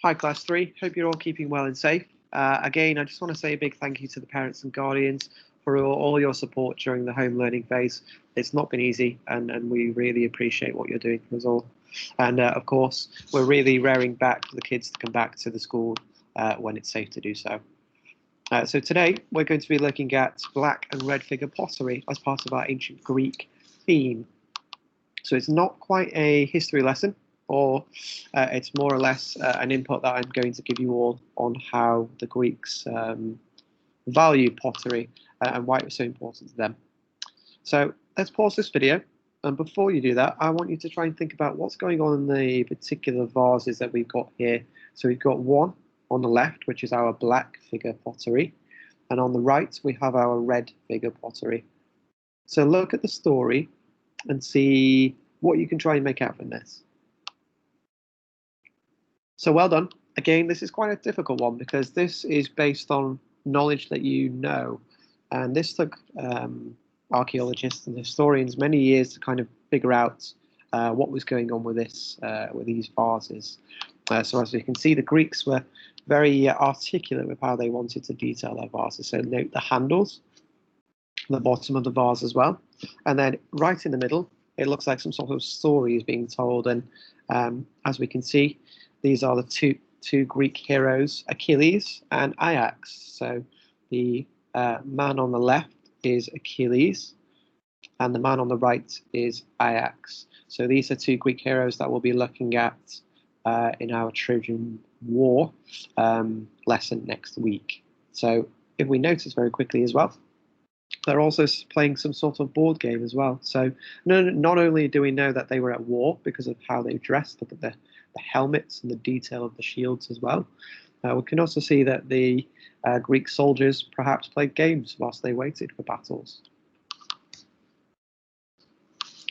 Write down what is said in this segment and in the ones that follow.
Hi, Class 3. Hope you're all keeping well and safe. Again, I just want to say a big thank you to the parents and guardians for all your support during the home learning phase. It's not been easy, and we really appreciate what you're doing for us all. And of course, we're really raring back for the kids to come back to the school when it's safe to do so. So today, we're going to be looking at black and red figure pottery as part of our ancient Greek theme. So it's not quite a history lesson, or it's more or less an input that I'm going to give you all on how the Greeks valued pottery and why it was so important to them. So let's pause this video. And before you do that, I want you to try and think about what's going on in the particular vases that we've got here. So we've got one on the left, which is our black figure pottery. And on the right, we have our red figure pottery. So look at the story and see what you can try and make out from this. So well done. Again, this is quite a difficult one because this is based on knowledge that you know. And this took archaeologists and historians many years to kind of figure out what was going on with this, with these vases. So as you can see, the Greeks were very articulate with how they wanted to detail their vases. So note the handles, the bottom of the vase as well. And then right in the middle, it looks like some sort of story is being told. And as we can see, these are the two Greek heroes, Achilles and Ajax. So the man on the left is Achilles, and the man on the right is Ajax. So these are two Greek heroes that we'll be looking at in our Trojan War lesson next week. So if we notice very quickly as well, they're also playing some sort of board game as well. So not only do we know that they were at war because of how they dressed, look at the helmets and the detail of the shields as well. We can also see that the Greek soldiers perhaps played games whilst they waited for battles.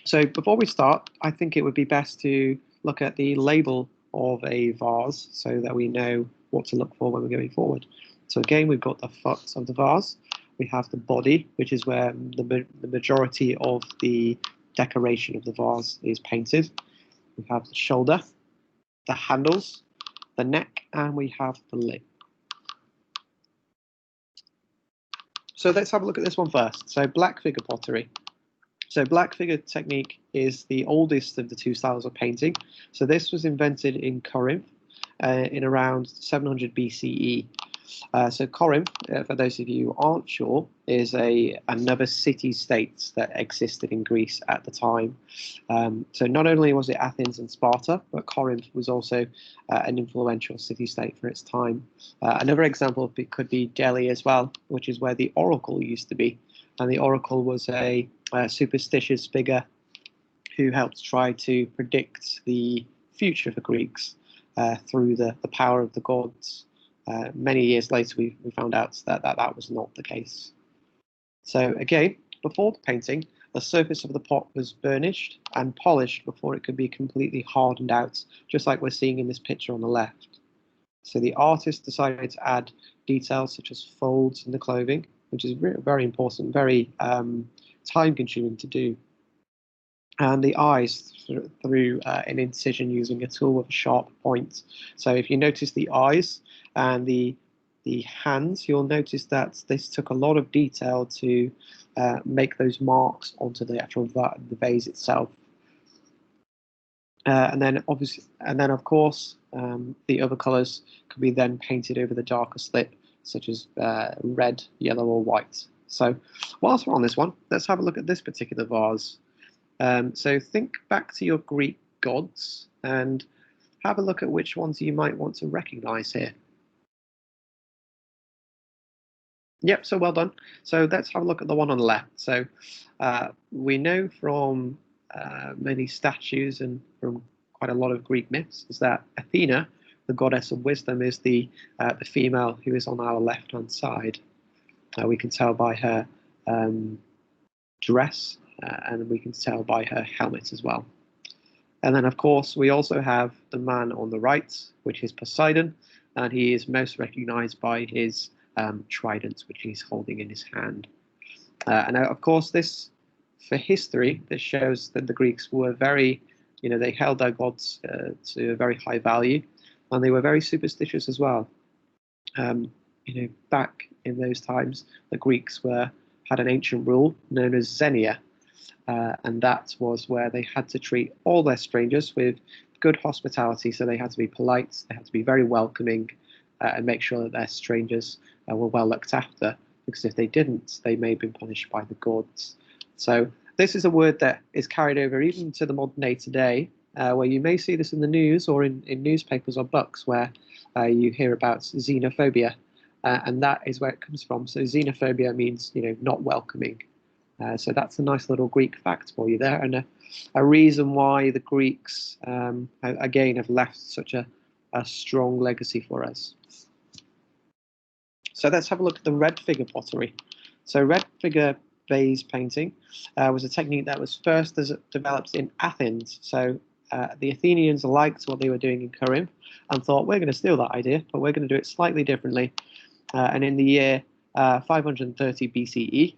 So before we start, I think it would be best to look at the label of a vase so that we know what to look for when we're going forward. So again, we've got the foot of the vase. We have the body, which is where the majority of the decoration of the vase is painted. We have the shoulder, the handles, the neck, and we have the lip. So let's have a look at this one first. So black figure pottery. So black figure technique is the oldest of the two styles of painting. So this was invented in Corinth in around 700 BCE. So Corinth, for those of you who aren't sure, is another city-state that existed in Greece at the time. So not only was it Athens and Sparta, but Corinth was also an influential city-state for its time. Another example could be Delhi as well, which is where the oracle used to be. And the oracle was a superstitious figure who helped try to predict the future for Greeks through the power of the gods. Many years later, we found out that was not the case. So again, before the painting, the surface of the pot was burnished and polished before it could be completely hardened out, just like we're seeing in this picture on the left. So the artist decided to add details such as folds in the clothing, which is very important, very time-consuming to do. And the eyes through an incision using a tool with a sharp point. So if you notice the eyes and the hands, you'll notice that this took a lot of detail to make those marks onto the actual the vase itself. And then of course, the other colours could be then painted over the darker slip, such as red, yellow, or white. So whilst we're on this one, let's have a look at this particular vase. So think back to your Greek gods and have a look at which ones you might want to recognize here. Yep, so well done. So let's have a look at the one on the left. So we know from many statues and from quite a lot of Greek myths is that Athena, the goddess of wisdom, is the female who is on our left-hand side. We can tell by her dress, and we can tell by her helmet as well. And then, of course, we also have the man on the right, which is Poseidon, and he is most recognized by his trident, which he's holding in his hand. And of course, this, for history, this shows that the Greeks were very, they held their gods to a very high value. and they were very superstitious as well. Back in those times, the Greeks had an ancient rule known as xenia, and that was where they had to treat all their strangers with good hospitality. So they had to be polite, they had to be very welcoming, and make sure that their strangers were well looked after, because if they didn't, they may have been punished by the gods. So this is a word that is carried over even to the modern day today, where you may see this in the news or in newspapers or books, where you hear about xenophobia, and that is where it comes from. So xenophobia means, not welcoming. So that's a nice little Greek fact for you there, and a reason why the Greeks, again, have left such a strong legacy for us. So let's have a look at the red figure pottery. So red figure vase painting was a technique that was first developed in Athens. So the Athenians liked what they were doing in Corinth and thought, we're going to steal that idea, but we're going to do it slightly differently. And in the year 530 BCE,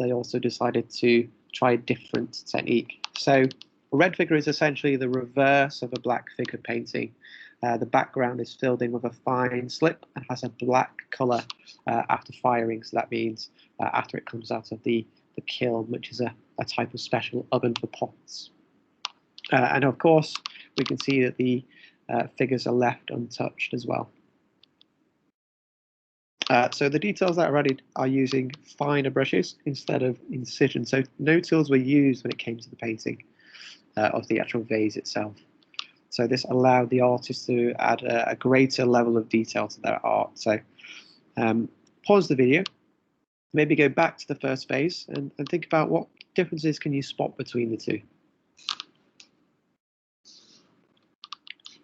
they also decided to try a different technique. So a red figure is essentially the reverse of a black figure painting. The background is filled in with a fine slip and has a black colour after firing. So that means after it comes out of the kiln, which is a type of special oven for pots. And of course, we can see that the figures are left untouched as well. So the details that are added are using finer brushes instead of incision. So no tools were used when it came to the painting of the actual vase itself. So this allowed the artist to add a greater level of detail to their art. So pause the video, maybe go back to the first vase and think about what differences can you spot between the two.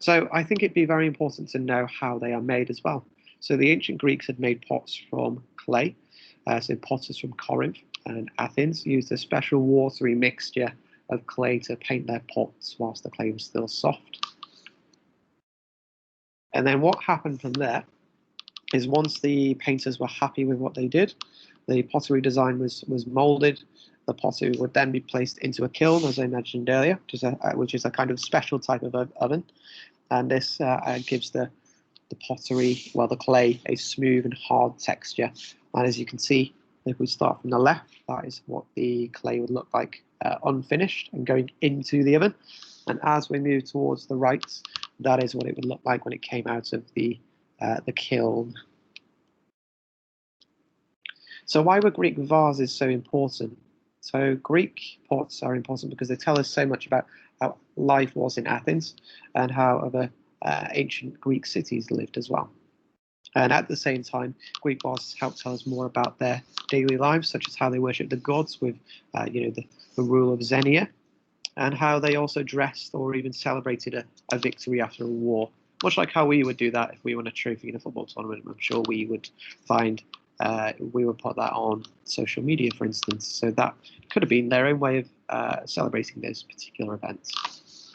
So I think it'd be very important to know how they are made as well. So the ancient Greeks had made pots from clay. So potters from Corinth and Athens used a special watery mixture of clay to paint their pots whilst the clay was still soft. And then what happened from there is once the painters were happy with what they did, the pottery design was molded. The pottery would then be placed into a kiln, as I mentioned earlier, which is a kind of special type of oven. And this gives the pottery, the clay, a smooth and hard texture. And as you can see, if we start from the left, that is what the clay would look like unfinished and going into the oven. And as we move towards the right, that is what it would look like when it came out of the kiln. So why were Greek vases so important? So Greek pots are important because they tell us so much about how life was in Athens and how other ancient Greek cities lived as well. And at the same time, Greek vases help tell us more about their daily lives, such as how they worship the gods with, the rule of xenia, and how they also dressed or even celebrated a victory after a war. Much like how we would do that if we won a trophy in a football tournament. I'm sure we would we would put that on social media, for instance. So that could have been their own way of celebrating those particular events.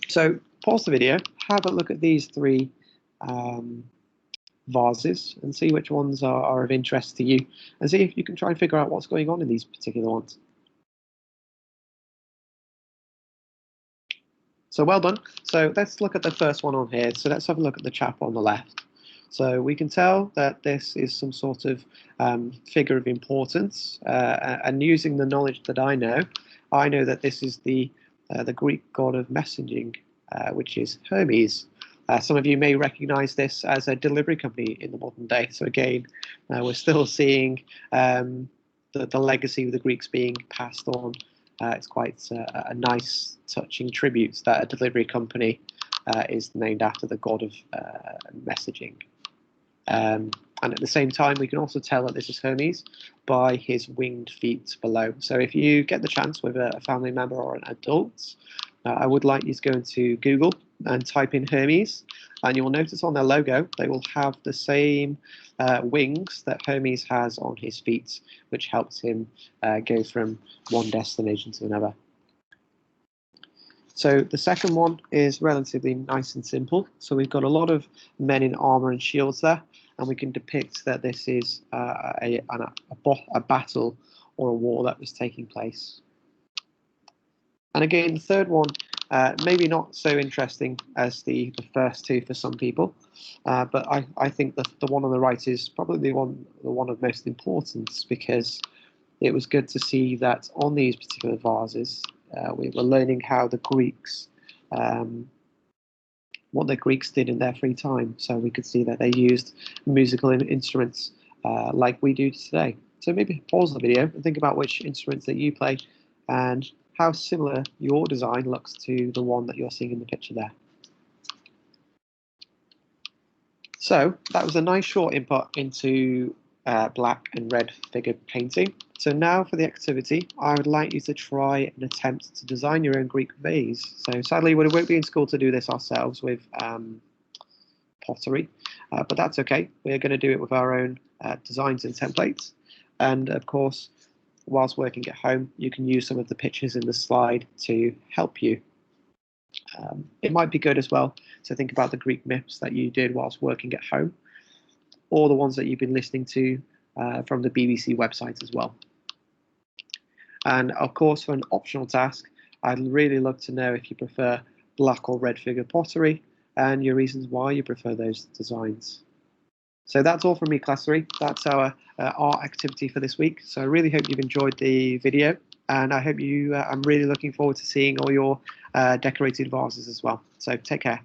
So pause the video, have a look at these three vases and see which ones are of interest to you, and see if you can try and figure out what's going on in these particular ones. So well done. So let's look at the first one on here. So let's have a look at the chap on the left. So we can tell that this is some sort of figure of importance, and using the knowledge that I know that this is the Greek god of messaging, which is Hermes. Some of you may recognize this as a delivery company in the modern day. So again, we're still seeing the legacy of the Greeks being passed on. It's quite a nice, touching tribute that a delivery company is named after the god of messaging. And at the same time, we can also tell that this is Hermes by his winged feet below. So if you get the chance with a family member or an adult, I would like you to go into Google and type in Hermes, and you'll notice on their logo they will have the same wings that Hermes has on his feet, which helps him go from one destination to another. So the second one is relatively nice and simple. So we've got a lot of men in armor and shields there, and we can depict that this is a battle or a war that was taking place. And again, the third one Maybe not so interesting as the first two for some people, but I think the one on the right is probably the one of most importance, because it was good to see that on these particular vases, we were learning how the Greeks, what the Greeks did in their free time. So we could see that they used musical instruments like we do today. So maybe pause the video and think about which instruments that you play and how similar your design looks to the one that you're seeing in the picture there. So that was a nice short input into black and red figure painting. So now for the activity, I would like you to try and attempt to design your own Greek vase. So sadly, we won't be in school to do this ourselves with pottery, but that's okay. We're going to do it with our own designs and templates. And of course, whilst working at home, you can use some of the pictures in the slide to help you. It might be good as well to think about the Greek myths that you did whilst working at home, or the ones that you've been listening to from the BBC website as well. And of course, for an optional task, I'd really love to know if you prefer black or red figure pottery and your reasons why you prefer those designs. So that's all from me, Class 3. That's our art activity for this week. So I really hope you've enjoyed the video, and I hope I'm really looking forward to seeing all your decorated vases as well. So take care.